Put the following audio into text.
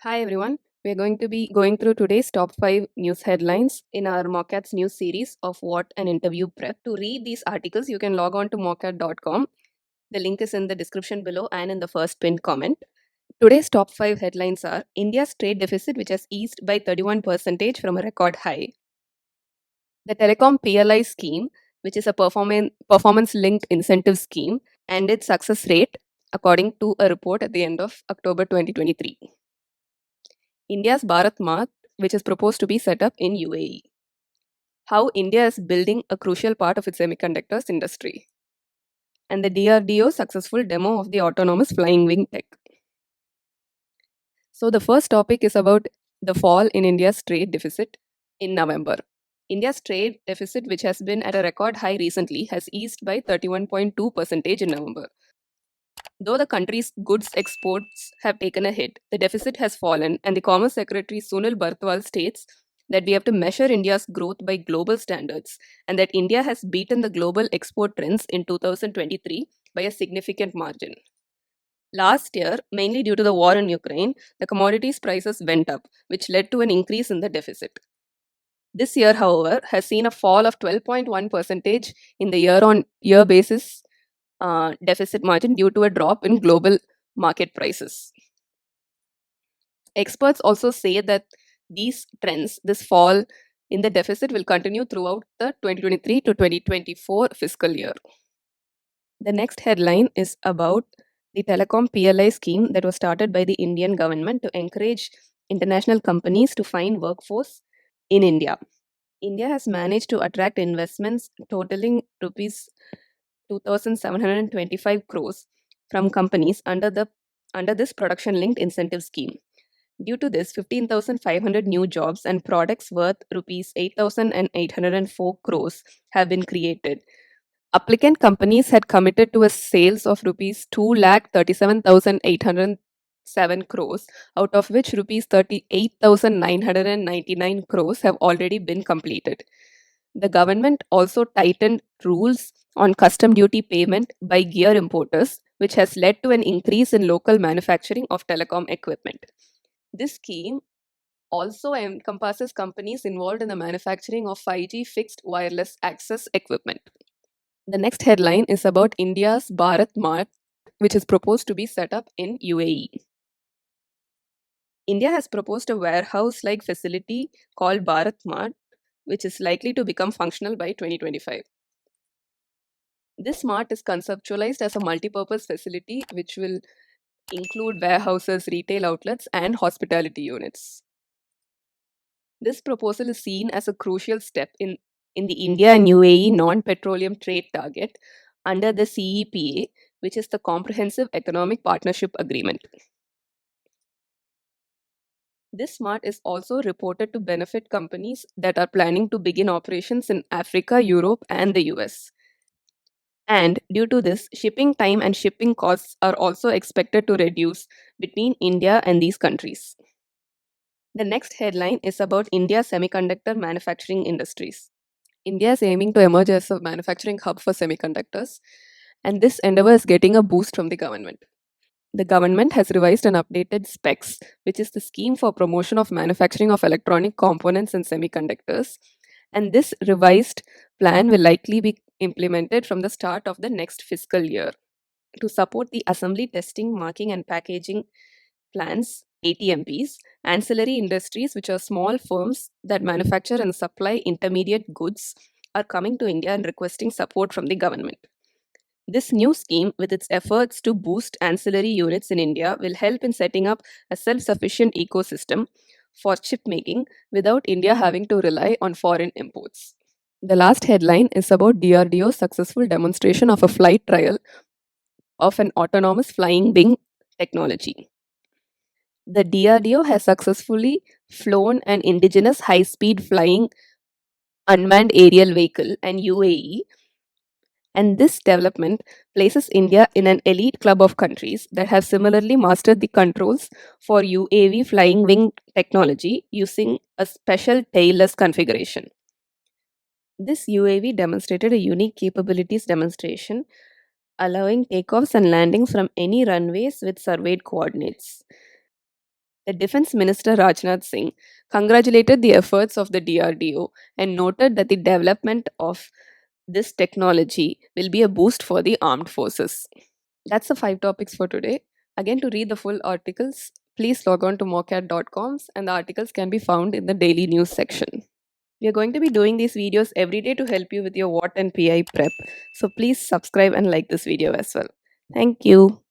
Hi everyone. We are going to be going through today's top 5 news headlines in our Mockat's news series of What an Interview Prep. To read these articles, you can log on to mockat.com. The link is in the description below and in the first pinned comment. Today's top 5 headlines are India's trade deficit, which has eased by 31% from a record high. The Telecom PLI scheme, which is a performance linked incentive scheme, and its success rate, according to a report at the end of October 2023. India's Bharat Mart, which is proposed to be set up in UAE. How India is building a crucial part of its semiconductors industry. And the DRDO successful demo of the autonomous flying wing tech. So, the first topic is about the fall in India's trade deficit in November. India's trade deficit, which has been at a record high recently, has eased by 31.2% in November. Though the country's goods exports have taken a hit, the deficit has fallen, and the Commerce Secretary Sunil Bartwal states that we have to measure India's growth by global standards and that India has beaten the global export trends in 2023 by a significant margin. Last year, mainly due to the war in Ukraine, the commodities prices went up, which led to an increase in the deficit. This year, however, has seen a fall of 12.1% in the year on year basis deficit margin due to a drop in global market prices. Experts also say that these trends, this fall in the deficit, will continue throughout the 2023 to 2024 fiscal year. The next headline is about the Telecom PLI scheme that was started by the Indian government to encourage international companies to find workforce in India. India has managed to attract investments totaling rupees 2,725 crores from companies under this production linked incentive scheme. Due to this, 15,500 new jobs and products worth rupees 8,804 crores have been created. Applicant companies had committed to a sales of rupees 2,37,807 crores, out of which rupees 38,999 crores have already been completed. The government also tightened rules on custom duty payment by gear importers, which has led to an increase in local manufacturing of telecom equipment. This scheme also encompasses companies involved in the manufacturing of 5G fixed wireless access equipment. The next headline is about India's Bharat Mart, which is proposed to be set up in UAE. India has proposed a warehouse like facility called Bharat Mart, which is likely to become functional by 2025. This mart is conceptualized as a multi-purpose facility which will include warehouses, retail outlets, and hospitality units. This proposal is seen as a crucial step in the India and UAE non-petroleum trade target under the CEPA, which is the Comprehensive Economic Partnership Agreement. This mart is also reported to benefit companies that are planning to begin operations in Africa, Europe, and the US. And due to this, shipping time and shipping costs are also expected to reduce between India and these countries. The next headline is about India's semiconductor manufacturing industries. India is aiming to emerge as a manufacturing hub for semiconductors, and this endeavor is getting a boost from the government. The government has revised and updated SPECS, which is the scheme for promotion of manufacturing of electronic components and semiconductors. And this revised plan will likely be implemented from the start of the next fiscal year to support the assembly, testing, marking, and packaging plants, ATMPs, ancillary industries, which are small firms that manufacture and supply intermediate goods, are coming to India and requesting support from the government. This new scheme, with its efforts to boost ancillary units in India, will help in setting up a self sufficient ecosystem for chip making without India having to rely on foreign imports. The last headline is about DRDO's successful demonstration of a flight trial of an autonomous flying wing technology. The DRDO has successfully flown an indigenous high speed flying unmanned aerial vehicle and UAE, and this development places India in an elite club of countries that have similarly mastered the controls for UAV flying wing technology using a special tailless configuration. This UAV demonstrated a unique capabilities demonstration, allowing takeoffs and landings from any runways with surveyed coordinates. The Defense Minister Rajnath Singh congratulated the efforts of the DRDO and noted that the development of this technology will be a boost for the armed forces. That's the 5 topics for today. Again, to read the full articles, please log on to mockat.coms and the articles can be found in the daily news section. We are going to be doing these videos every day to help you with your WAT and PI prep. So please subscribe and like this video as well. Thank you.